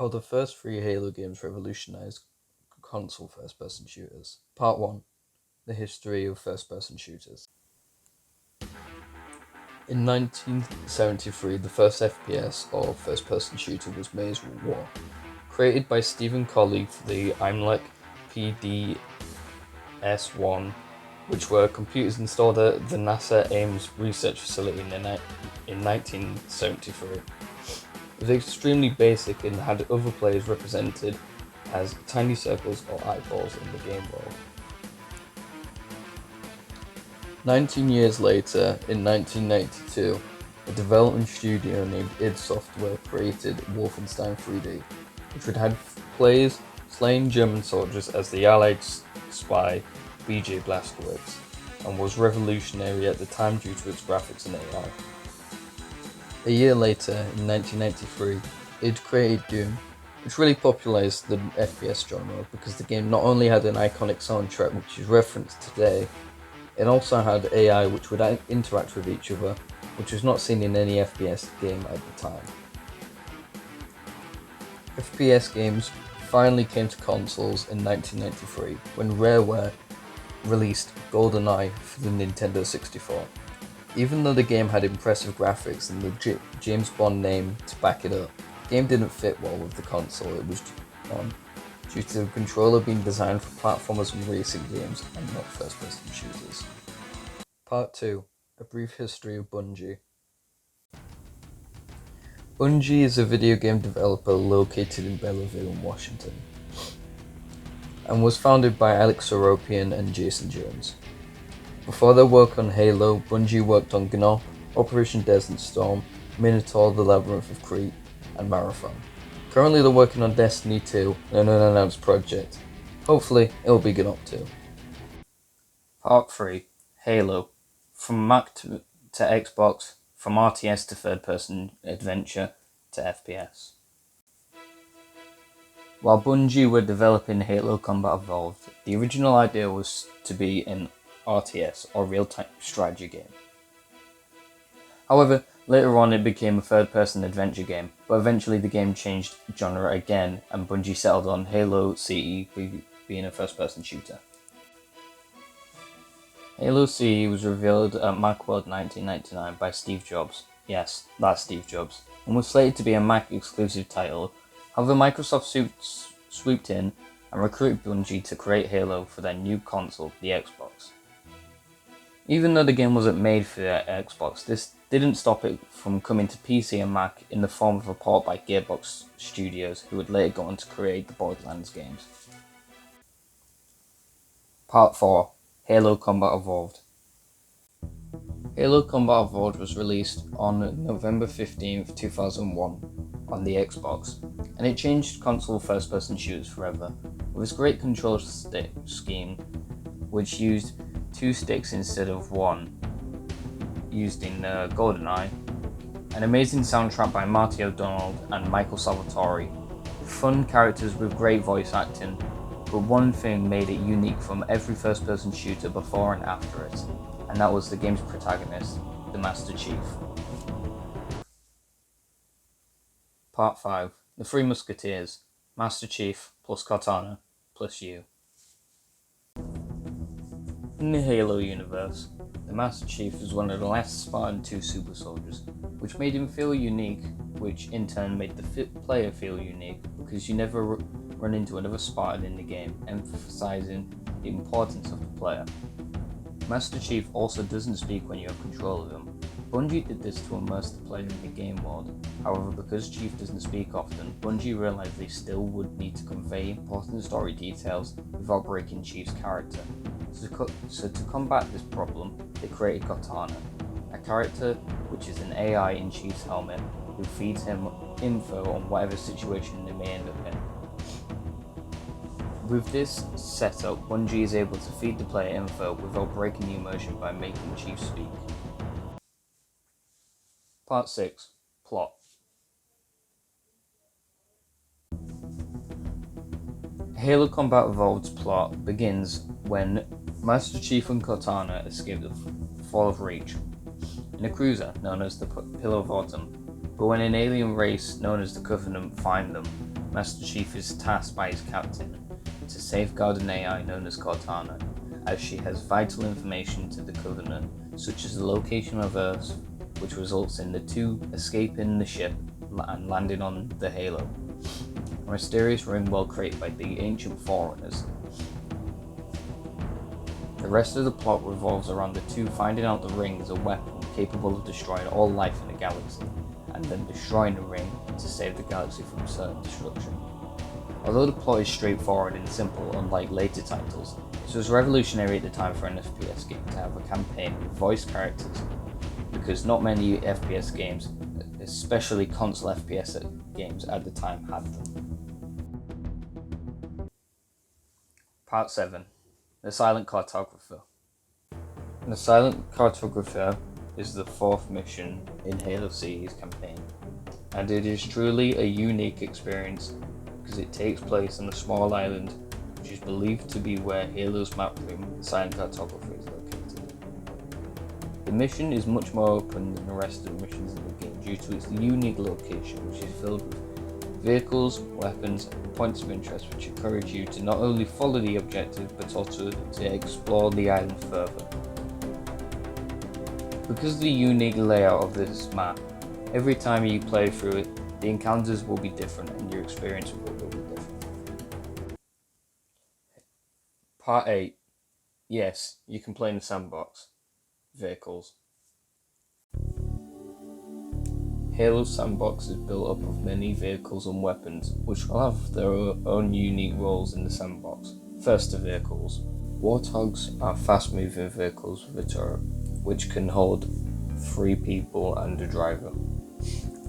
How the first three Halo games revolutionized console first-person shooters. Part 1. The history of first-person shooters. In 1973, the first FPS, or first-person shooter, was Maze War, created by Stephen Colley for the IMLEC PDS-1, which were computers installed at the NASA Ames research facility in 1973. It was extremely basic and had other players represented as tiny circles or eyeballs in the game world. 19 years later, in 1992, a development studio named id Software created Wolfenstein 3D, which would have players slaying German soldiers as the Allied spy BJ Blazkowicz, and was revolutionary at the time due to its graphics and AI. A year later, in 1993, id created Doom, which really popularized the FPS genre because the game not only had an iconic soundtrack which is referenced today, it also had AI which would interact with each other, which was not seen in any FPS game at the time. FPS games finally came to consoles in 1993 when Rareware released GoldenEye for the Nintendo 64. Even though the game had impressive graphics and the James Bond name to back it up, the game didn't fit well with the console it was on, due to the controller being designed for platformers and racing games and not first-person shooters. Part 2. A brief history of Bungie. Bungie is a video game developer located in Bellevue, Washington, and was founded by Alex Seropian and Jason Jones. Before their work on Halo, Bungie worked on GNOP, Operation Desert Storm, Minotaur, The Labyrinth of Crete, and Marathon. Currently they're working on Destiny 2, an unannounced project. Hopefully it'll be GNOP 2. Part 3. Halo. From Mac to Xbox, from RTS to third-person adventure to FPS. While Bungie were developing Halo Combat Evolved, the original idea was to be an RTS, or real-time strategy game. However, later on it became a third-person adventure game, but eventually the game changed genre again and Bungie settled on Halo CE being a first-person shooter. Halo CE was revealed at Macworld 1999 by Steve Jobs. Yes, that's Steve Jobs, and was slated to be a Mac exclusive title. However, Microsoft swooped in and recruited Bungie to create Halo for their new console, the Xbox. Even though the game wasn't made for the Xbox, this didn't stop it from coming to PC and Mac in the form of a port by Gearbox Studios, who would later go on to create the Borderlands games. Part 4. Halo Combat Evolved. Halo Combat Evolved was released on November 15, 2001 on the Xbox, and it changed console first-person shooters forever, with its great control stick scheme, which used 2 sticks instead of 1, used in GoldenEye, an amazing soundtrack by Marty O'Donnell and Michael Salvatore, fun characters with great voice acting, but one thing made it unique from every first-person shooter before and after it, and that was the game's protagonist, the Master Chief. Part 5. The Three Musketeers. Master Chief plus Cortana plus you. In the Halo universe, the Master Chief was one of the last Spartan 2 super soldiers, which made him feel unique, which in turn made the player feel unique, because you never run into another Spartan in the game, emphasizing the importance of the player. Master Chief also doesn't speak when you have control of him. Bungie did this to immerse the player in the game world. However, because Chief doesn't speak often, Bungie realized they still would need to convey important story details without breaking Chief's character. So to combat this problem, they created Cortana, a character which is an AI in Chief's helmet who feeds him info on whatever situation they may end up in. With this setup, Bungie is able to feed the player info without breaking the immersion by making Chief speak. Part 6. Plot. Halo Combat Evolved's plot begins when Master Chief and Cortana escape the Fall of Reach in a cruiser known as the Pillar of Autumn, but when an alien race known as the Covenant find them, Master Chief is tasked by his captain to safeguard an AI known as Cortana, as she has vital information to the Covenant, such as the location of Earth, which results in the two escaping the ship and landing on the Halo, a mysterious ring well created by the ancient Forerunners. The rest of the plot revolves around the two finding out the ring is a weapon capable of destroying all life in the galaxy, and then destroying the ring to save the galaxy from certain destruction. Although the plot is straightforward and simple, unlike later titles, this was revolutionary at the time for an FPS game to have a campaign with voiced characters, because not many FPS games, especially console FPS games at the time, had them. Part 7. The Silent Cartographer. The Silent Cartographer is the fourth mission in Halo series campaign, and it is truly a unique experience because it takes place on a small island which is believed to be where Halo's map room, the Silent Cartographer, is located. The mission is much more open than the rest of the missions in the game due to its unique location, which is filled with vehicles, weapons, and points of interest which encourage you to not only follow the objective but also to explore the island further. Because of the unique layout of this map, every time you play through it, the encounters will be different and your experience will be different. Part 8. Yes, you can play in the sandbox. Vehicles. Halo's sandbox is built up of many vehicles and weapons, which will have their own unique roles in the sandbox. First, the vehicles. Warthogs are fast-moving vehicles with a turret, which can hold 3 people and a driver,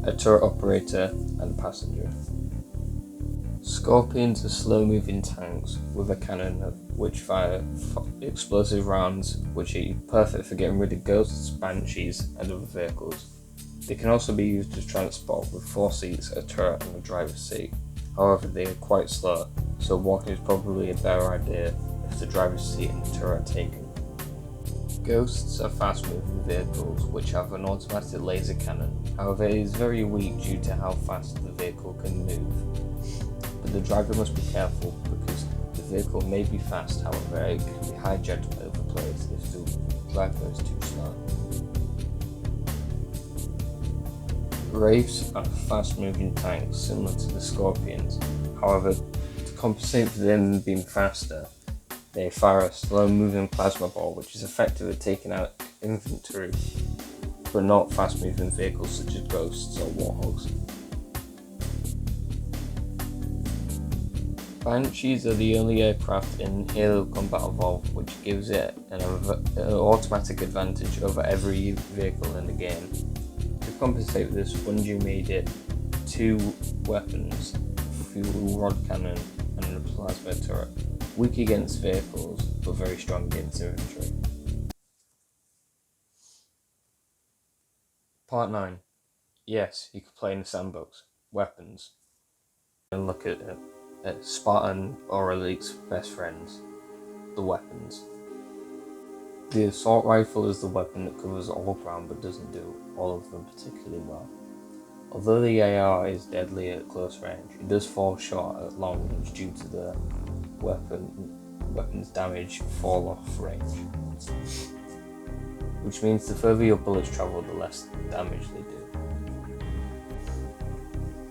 a turret operator, and a passenger. Scorpions are slow-moving tanks with a cannon which fire explosive rounds, which are perfect for getting rid of ghosts, banshees, and other vehicles. They can also be used as transport with 4 seats, a turret, and a driver's seat. However, they are quite slow, so walking is probably a better idea if the driver's seat and the turret are taken. Ghosts are fast-moving vehicles which have an automatic laser cannon. However, it is very weak due to how fast the vehicle can move. But the driver must be careful because the vehicle may be fast, however it can be hijacked by other players if the driver is too slow. Wraiths are fast-moving tanks similar to the Scorpions. However, to compensate for them being faster, they fire a slow-moving plasma ball which is effective at taking out infantry, but not fast-moving vehicles such as ghosts or warthogs. Banshees are the only aircraft in Halo Combat Evolved which gives it an automatic advantage over every vehicle in the game. To compensate for this, Bungie made it 2 weapons, a fuel rod cannon and a plasma turret. Weak against vehicles, but very strong against infantry. Part 9. Yes, you can play in the sandbox. Weapons. And look at Spartan or Elite's best friends. The weapons. The assault rifle is the weapon that covers all ground but doesn't do all of them particularly well. Although the AR is deadly at close range, it does fall short at long range due to the weapon's damage fall off range, which means the further your bullets travel, the less damage they do.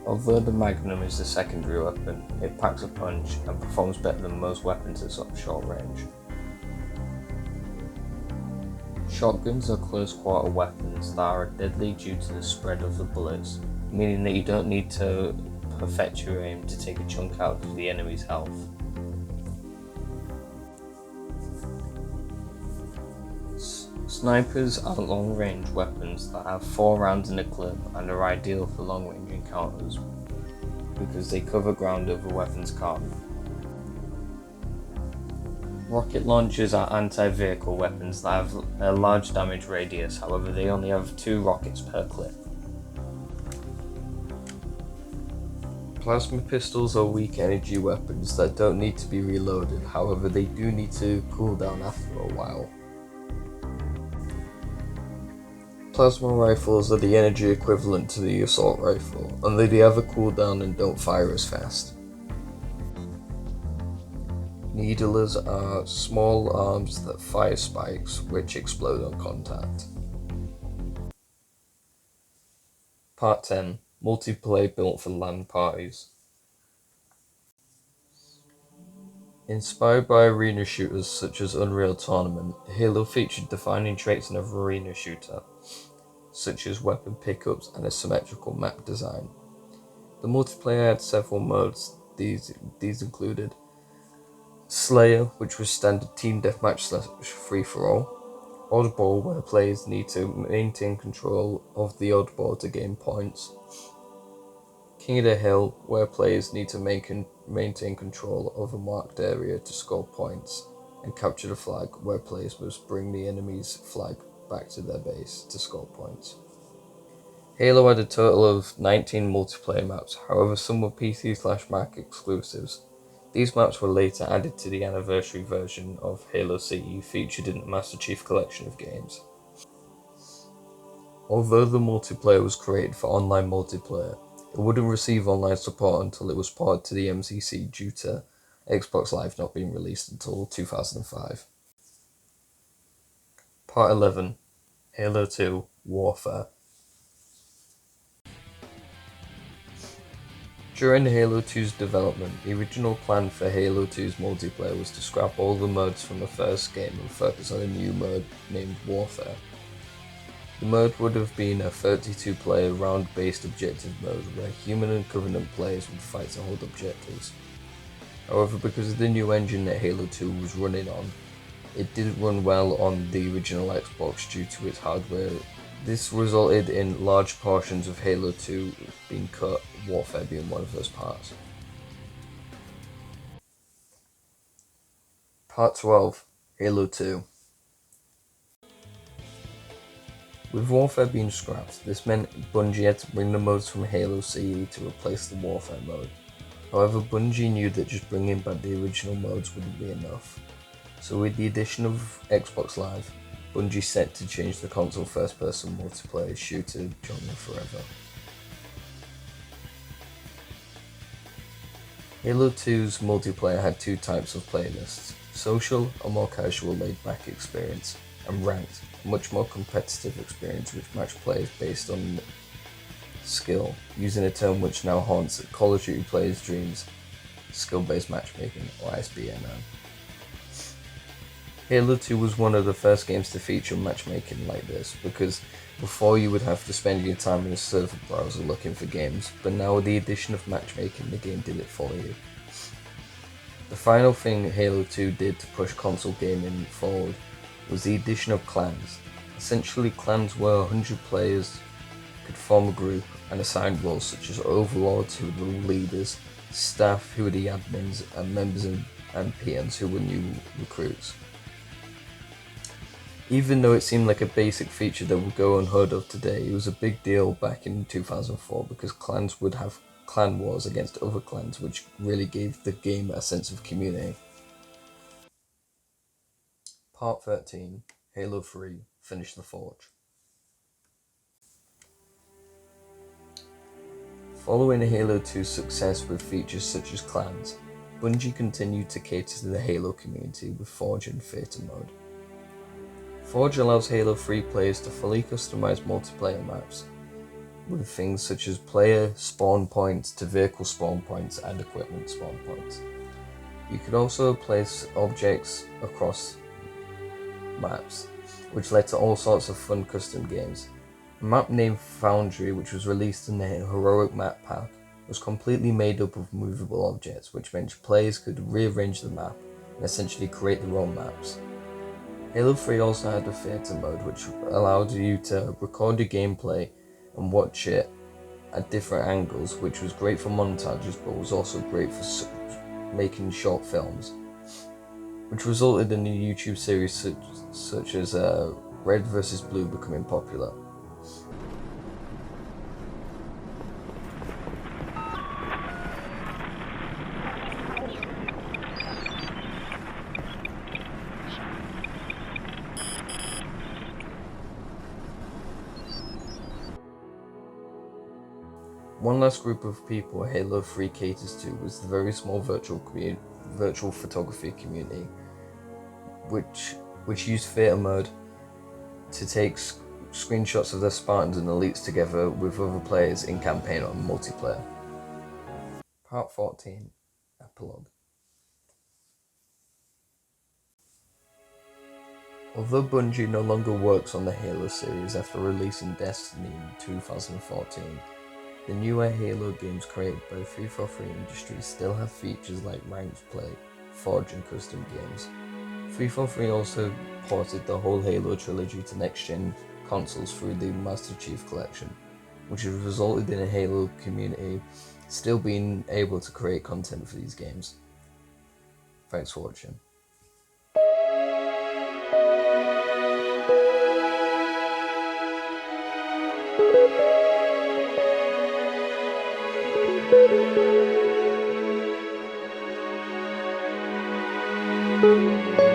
Although the Magnum is the secondary weapon, it packs a punch and performs better than most weapons at such short range. Shotguns are close quarter weapons that are deadly due to the spread of the bullets, meaning that you don't need to perfect your aim to take a chunk out of the enemy's health. Snipers are long-range weapons that have 4 rounds in a clip and are ideal for long-range encounters because they cover ground other weapons can't. Rocket launchers are anti-vehicle weapons that have a large damage radius, however they only have 2 rockets per clip. Plasma pistols are weak energy weapons that don't need to be reloaded, however they do need to cool down after a while. Plasma rifles are the energy equivalent to the assault rifle, and they have a cooldown and don't fire as fast. Needlers are small arms that fire spikes, which explode on contact. Part 10. Multiplayer built for LAN parties. Inspired by arena shooters such as Unreal Tournament, Halo featured defining traits in an arena shooter, such as weapon pickups and a symmetrical map design. The multiplayer had several modes. These included Slayer, which was standard team deathmatch / free-for-all, Oddball, where players need to maintain control of the oddball to gain points, King of the Hill, where players need to maintain control of a marked area to score points, and Capture the Flag, where players must bring the enemy's flag back to their base to score points. Halo had a total of 19 multiplayer maps, however some were PC/Mac exclusives. These maps were later added to the anniversary version of Halo CE featured in the Master Chief Collection of games. Although the multiplayer was created for online multiplayer, it wouldn't receive online support until it was ported to the MCC due to Xbox Live not being released until 2005. Part 11. Halo 2 Warfare. During Halo 2's development, the original plan for Halo 2's multiplayer was to scrap all the modes from the first game and focus on a new mode named Warfare. The mode would have been a 32-player round-based objective mode where human and Covenant players would fight to hold objectives. However, because of the new engine that Halo 2 was running on, it didn't run well on the original Xbox due to its hardware. This resulted in large portions of Halo 2 being cut, Warfare being one of those parts. Part 12. Halo 2. With Warfare being scrapped, this meant Bungie had to bring the modes from Halo CE to replace the Warfare mode. However, Bungie knew that just bringing back the original modes wouldn't be enough. So with the addition of Xbox Live, Bungie set to change the console first-person multiplayer shooter genre forever. Halo 2's multiplayer had two types of playlists: social, a more casual laid-back experience, and ranked, a much more competitive experience which matched players based on skill, using a term which now haunts Call of Duty players' dreams, skill-based matchmaking, or SBMM. Halo 2 was one of the first games to feature matchmaking like this, because before you would have to spend your time in a server browser looking for games, but now with the addition of matchmaking, the game did it for you. The final thing Halo 2 did to push console gaming forward was the addition of clans. Essentially, clans were 100 players could form a group and assign roles such as overlords, who were the leaders, staff, who were the admins, and members and PMs, who were new recruits. Even though it seemed like a basic feature that would go unheard of today, it was a big deal back in 2004 because clans would have clan wars against other clans, which really gave the game a sense of community. Part 13. Halo 3. Finish the Forge. Following Halo 2's success with features such as clans, Bungie continued to cater to the Halo community with Forge and Theater mode. Forge allows Halo 3 players to fully customize multiplayer maps, with things such as player spawn points to vehicle spawn points and equipment spawn points. You could also place objects across maps, which led to all sorts of fun custom games. A map named Foundry, which was released in the Heroic Map Pack, was completely made up of movable objects, which meant players could rearrange the map and essentially create their own maps. Halo 3 also had a theater mode, which allowed you to record your gameplay and watch it at different angles, which was great for montages but was also great for making short films, which resulted in a YouTube series such as Red vs. Blue becoming popular. one last group of people Halo 3 caters to was the very small virtual photography community, which used theater mode to take screenshots of their Spartans and elites together with other players in campaign or multiplayer. Part 14, Epilogue. Although Bungie no longer works on the Halo series after releasing Destiny in 2014, the newer Halo games created by the 343 Industries still have features like ranked play, Forge and custom games. 343 also ported the whole Halo trilogy to next-gen consoles through the Master Chief Collection, which has resulted in a Halo community still being able to create content for these games. Thanks for watching. Thank you.